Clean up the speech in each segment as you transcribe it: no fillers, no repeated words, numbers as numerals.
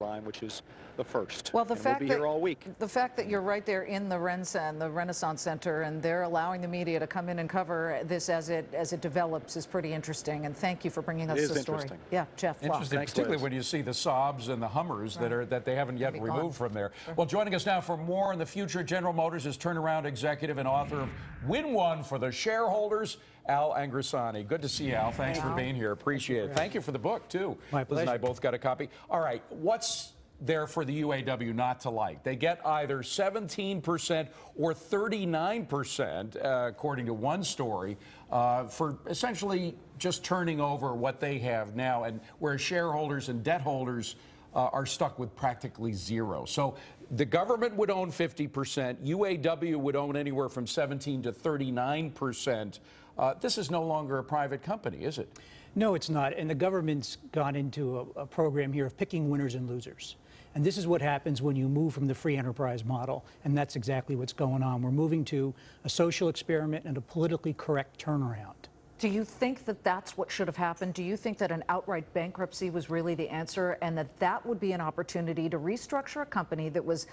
crime, which is the first. Well, the fact we'll be here all week. The fact that you're right there in the Renaissance Center, and they're allowing the media to come in and cover this as it develops is pretty interesting. And thank you for bringing us the story. Yeah, Jeff. Interesting, Thanks, particularly Liz. when you see the Saabs and the Hummers that they haven't yet removed from there. Sure. Well, joining us now for more on the future, General Motors is turnaround executive and author of Win One for the Shareholders, Al Angrisani. Good to see you, Al. Thanks for being here. Appreciate it. Thank you for the book, too. My pleasure. Liz and I both got a copy. All right, what's there for the UAW not to like? They get either 17% or 39%, according to one story, for essentially just turning over what they have now, and where shareholders and debt holders are stuck with practically zero. So the government would own 50%, UAW would own anywhere from 17 to 39%. This is no longer a private company, is it? No, it's not. And the government's gone into a program here of picking winners and losers. And this is what happens when you move from the free enterprise model. And that's exactly what's going on. We're moving to a social experiment and a politically correct turnaround. Do you think that that's what should have happened? Do you think that an outright bankruptcy was really the answer, and that would be an opportunity to restructure a company that was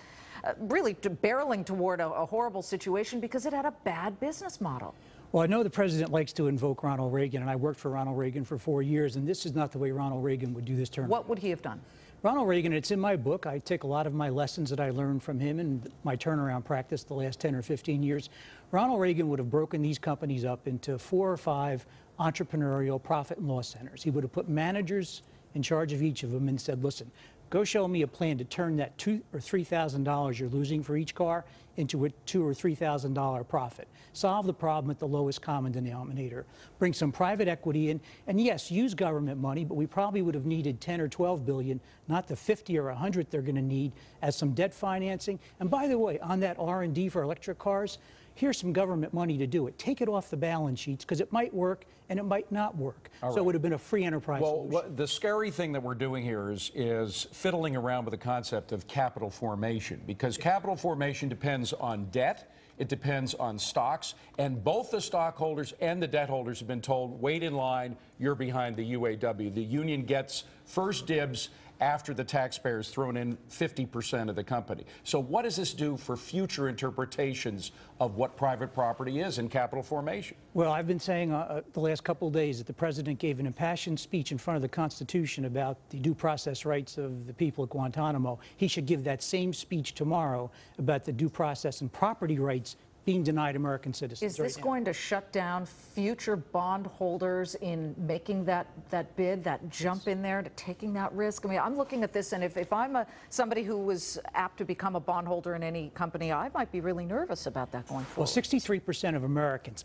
really barreling toward a horrible situation because it had a bad business model? Well, I know the president likes to invoke Ronald Reagan, and I worked for Ronald Reagan for 4 years, and this is not the way Ronald Reagan would do this turnaround. What would he have done? Ronald Reagan, it's in my book. I take a lot of my lessons that I learned from him and my turnaround practice the last 10 or 15 years. Ronald Reagan would have broken these companies up into 4 or 5 entrepreneurial profit and loss centers. He would have put managers in charge of each of them and said, listen, go show me a plan to turn that $2,000 or $3,000 you're losing for each car into a $2,000 or $3,000 profit. Solve the problem at the lowest common denominator. Bring some private equity in, and yes, use government money, but we probably would have needed 10 or 12 billion, not the 50 or 100 they're going to need as some debt financing. And by the way, on that R&D for electric cars, here's some government money to do it. Take it off the balance sheets because it might work and it might not work. So it would have been a free enterprise solution. The scary thing that we're doing here is fiddling around with the concept of capital formation, because capital formation depends on debt, it depends on stocks, and both the stockholders and the debt holders have been told, wait in line, you're behind the UAW. The union gets first dibs after the taxpayers thrown in 50% of the company. So what does this do for future interpretations of what private property is in capital formation? Well, I've been saying the last couple of days that the president gave an impassioned speech in front of the Constitution about the due process rights of the people at Guantanamo. He should give that same speech tomorrow about the due process and property rights being denied American citizens. Is this going to shut down future bondholders in making that bid, that jump in there, to taking that risk? I mean, I'm looking at this, and if I'm somebody who was apt to become a bondholder in any company, I might be really nervous about that going forward. Well, 63% of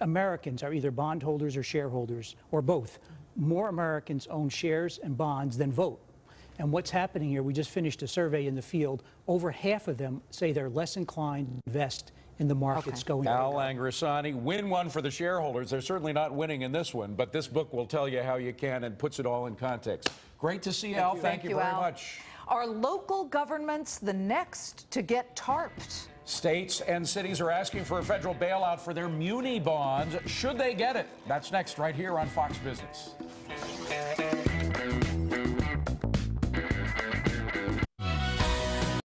Americans are either bondholders or shareholders, or both. More Americans own shares and bonds than vote. And what's happening here, we just finished a survey in the field, over half of them say they're less inclined to invest in the markets going Al Angrisani, Win One for the shareholders. They're certainly not winning in this one, but this book will tell you how you can and puts it all in context. Great to see you, Al. Thank you very much. Are local governments the next to get tarped? States and cities are asking for a federal bailout for their muni bonds. Should they get it? That's next right here on Fox Business.